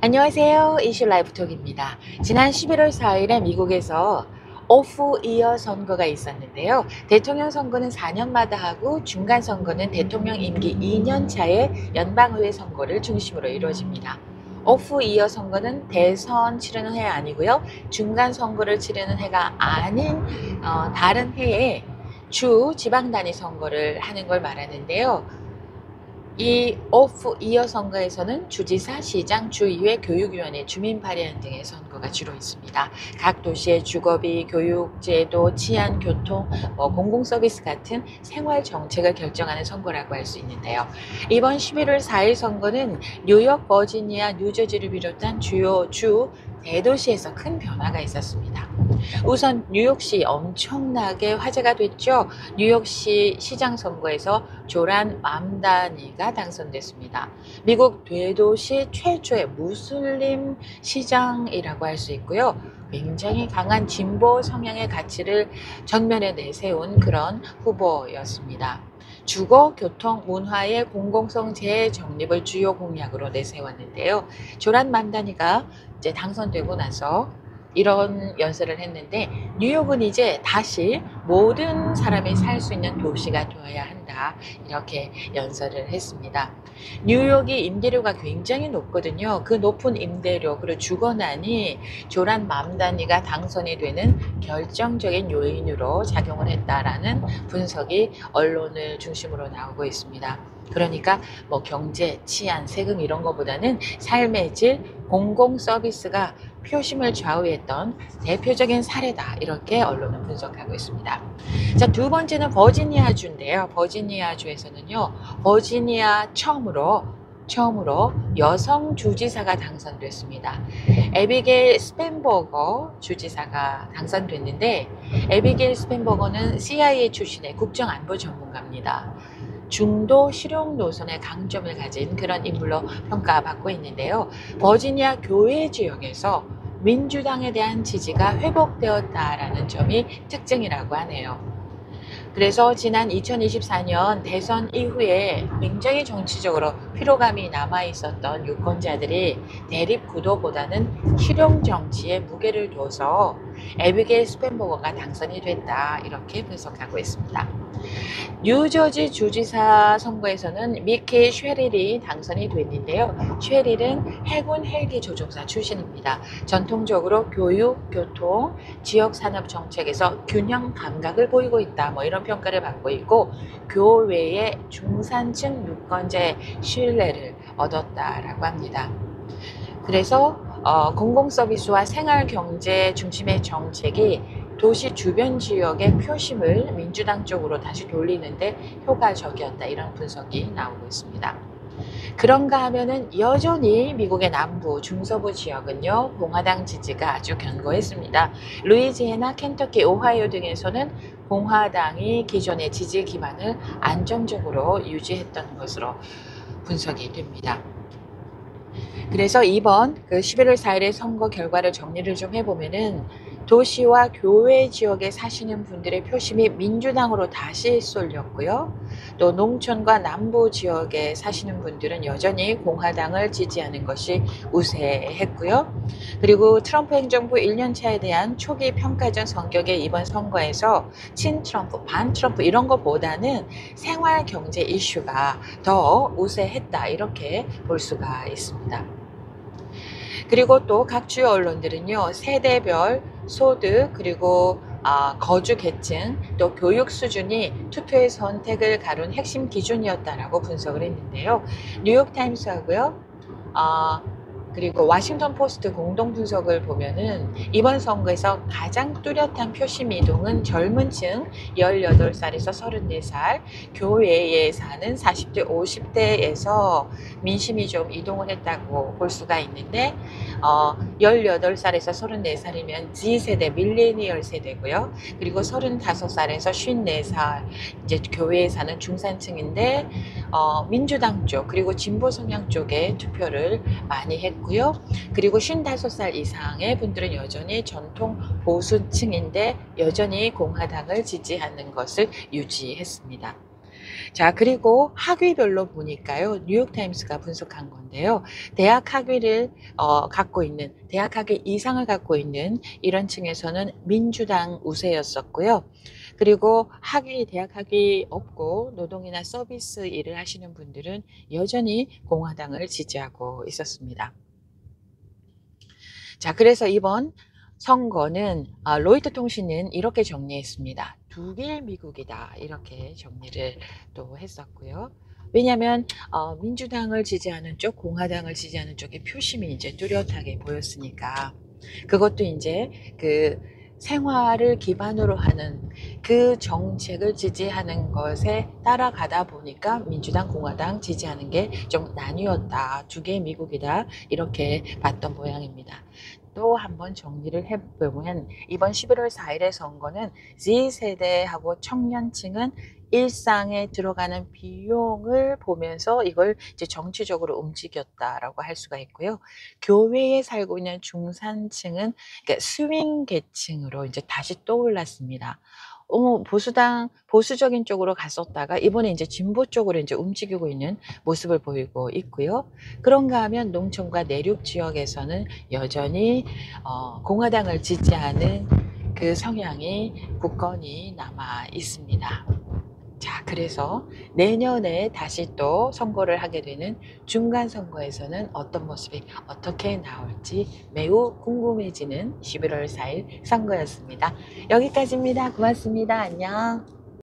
안녕하세요. 이슈 라이브톡입니다. 지난 11월 4일에 미국에서 오프 이어 선거가 있었는데요. 대통령 선거는 4년마다 하고 중간 선거는 대통령 임기 2년 차의 연방의회 선거를 중심으로 이루어집니다. 오프 이어 선거는 대선 치르는 해 아니고요. 중간 선거를 치르는 해가 아닌 다른 해에 주 지방 단위 선거를 하는 걸 말하는데요. 이 오프 이어 선거에서는 주지사, 시장, 주의회, 교육위원회, 주민발의원 등의 선거가 주로 있습니다. 각 도시의 주거비, 교육제도, 치안, 교통, 공공서비스 같은 생활 정책을 결정하는 선거라고 할 수 있는데요. 이번 11월 4일 선거는 뉴욕, 버지니아, 뉴저지를 비롯한 주요 주 대도시에서 큰 변화가 있었습니다. 우선 뉴욕시 엄청나게 화제가 됐죠. 뉴욕시 시장 선거에서 조란 맘다니가 당선됐습니다. 미국 대도시 최초의 무슬림 시장이라고 할 수 있고요. 굉장히 강한 진보 성향의 가치를 전면에 내세운 그런 후보였습니다. 주거, 교통, 문화의 공공성 재정립을 주요 공약으로 내세웠는데요. 조란 맘다니가 이제 당선되고 나서 이런 연설을 했는데, 뉴욕은 이제 다시 모든 사람이 살 수 있는 도시가 되어야 한다, 이렇게 연설을 했습니다. 뉴욕이 임대료가 굉장히 높거든요. 그 높은 임대료 그리고 주거난이 조란 맘다니가 당선이 되는 결정적인 요인으로 작용을 했다라는 분석이 언론을 중심으로 나오고 있습니다. 그러니까 경제, 치안, 세금 이런 것보다는 삶의 질, 공공 서비스가 표심을 좌우했던 대표적인 사례다, 이렇게 언론은 분석하고 있습니다. 자, 두 번째는 버지니아주인데요. 버지니아주에서는요, 버지니아 처음으로 여성 주지사가 당선됐습니다. 에비게일 스펜버거 주지사가 당선됐는데, 에비게일 스펜버거는 CIA 출신의 국정안보 전문가입니다. 중도 실용 노선의 강점을 가진 그런 인물로 평가받고 있는데요. 버지니아 교외 지역에서 민주당에 대한 지지가 회복되었다라는 점이 특징이라고 하네요. 그래서 지난 2024년 대선 이후에 굉장히 정치적으로 피로감이 남아있었던 유권자들이 대립 구도보다는 실용 정치에 무게를 둬서 에비게일 스펜버거가 당선이 됐다, 이렇게 분석하고 있습니다. 뉴저지 주지사 선거에서는 미키 쉐릴이 당선이 됐는데요. 쉐릴은 해군 헬기 조종사 출신입니다. 전통적으로 교육, 교통, 지역 산업 정책에서 균형 감각을 보이고 있다, 이런 평가를 받고 있고, 교외의 중산층 유권자의 신뢰를 얻었다라고 합니다. 그래서 공공서비스와 생활경제 중심의 정책이 도시 주변 지역의 표심을 민주당 쪽으로 다시 돌리는데 효과적이었다, 이런 분석이 나오고 있습니다. 그런가 하면은 여전히 미국의 남부, 중서부 지역은요, 공화당 지지가 아주 견고했습니다. 루이지애나, 켄터키, 오하이오 등에서는 공화당이 기존의 지지 기반을 안정적으로 유지했던 것으로 분석이 됩니다. 그래서 이번 11월 4일의 선거 결과를 정리를 좀 해보면은, 도시와 교외 지역에 사시는 분들의 표심이 민주당으로 다시 쏠렸고요. 또 농촌과 남부 지역에 사시는 분들은 여전히 공화당을 지지하는 것이 우세했고요. 그리고 트럼프 행정부 1년 차에 대한 초기 평가전 성격의 이번 선거에서 친트럼프, 반트럼프 이런 것보다는 생활 경제 이슈가 더 우세했다, 이렇게 볼 수가 있습니다. 그리고 또 각 주요 언론들은요, 세대별 소득, 그리고 거주 계층, 또 교육 수준이 투표의 선택을 가른 핵심 기준이었다라고 분석을 했는데요. 뉴욕타임스하고요, 그리고 워싱턴 포스트 공동 분석을 보면은 이번 선거에서 가장 뚜렷한 표심 이동은 젊은 층 18살에서 34살, 교외에 사는 40대, 50대에서 민심이 좀 이동을 했다고 볼 수가 있는데, 18살에서 34살이면 Z세대, 밀레니얼 세대고요. 그리고 35살에서 54살, 이제 교외에 사는 중산층인데, 민주당 쪽, 그리고 진보 성향 쪽에 투표를 많이 했고요. 그리고 55살 이상의 분들은 여전히 전통 보수층인데 여전히 공화당을 지지하는 것을 유지했습니다. 자, 그리고 학위별로 보니까요. 뉴욕타임스가 분석한 건데요. 대학 학위를 갖고 있는, 대학 학위 이상을 갖고 있는 이런 층에서는 민주당 우세였었고요. 그리고 대학 학위 없고 노동이나 서비스 일을 하시는 분들은 여전히 공화당을 지지하고 있었습니다. 자, 그래서 이번 선거는 로이터 통신은 이렇게 정리했습니다. 두 개의 미국이다, 이렇게 정리를 또 했었고요. 왜냐하면 민주당을 지지하는 쪽, 공화당을 지지하는 쪽의 표심이 이제 뚜렷하게 보였으니까, 그것도 이제 그 생활을 기반으로 하는 그 정책을 지지하는 것에 따라가다 보니까 민주당, 공화당 지지하는 게 좀 나뉘었다. 두 개의 미국이다. 이렇게 봤던 모양입니다. 또 한번 정리를 해보면 이번 11월 4일의 선거는 Z세대하고 청년층은 일상에 들어가는 비용을 보면서 이걸 이제 정치적으로 움직였다라고 할 수가 있고요. 교외에 살고 있는 중산층은 그러니까 스윙 계층으로 이제 다시 떠올랐습니다. 보수적인 쪽으로 갔었다가 이번에 이제 진보 쪽으로 이제 움직이고 있는 모습을 보이고 있고요. 그런가 하면 농촌과 내륙 지역에서는 여전히 공화당을 지지하는 그 성향이 굳건히 남아 있습니다. 자, 그래서 내년에 다시 또 선거를 하게 되는 중간 선거에서는 어떤 모습이 어떻게 나올지 매우 궁금해지는 11월 4일 선거였습니다. 여기까지입니다. 고맙습니다. 안녕.